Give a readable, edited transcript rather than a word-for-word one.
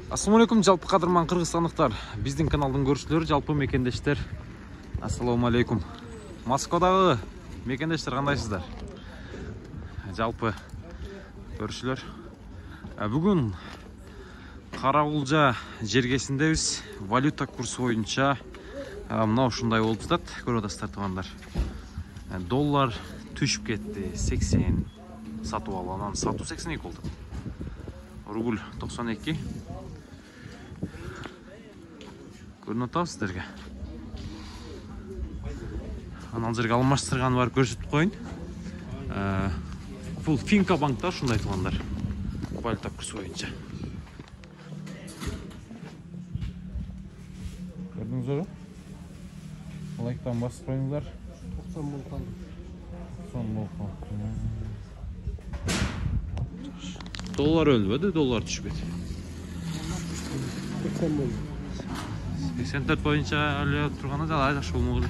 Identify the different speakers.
Speaker 1: Ассаламу алейкум, жалпы қадырман қырғызстандықтар, біздің каналдың көршілері, жалпы мекендештер. Ассаламу алейкум. Москвадағы мекендештер қандайсыздар? Жалпы көршілер. Бүгін Қарауылжа жергесіндебіз. Валюта курсы бойынша мынау ушундай болуп жатат, көрүп атасыздар туугандар. Доллар түшүп кетти, 80 сатып алгандан сатуу 82 болду. Рубль 92. Көрүнүп атабы сиздерге. Анан жерге алмаштырганы бар көрсөтүп коюн. Бул Финка банкта ушундай туугандар. Валюта курсы боюнча. Көрдүңүздөр? Лайктан басып коюңуздар.
Speaker 2: 90 болған.
Speaker 1: 90 болған. Доллар өлбөдү, доллар түшпөдү.
Speaker 2: 80 болду.
Speaker 1: 84 боюнча эле турганы да жакшы болмок эле.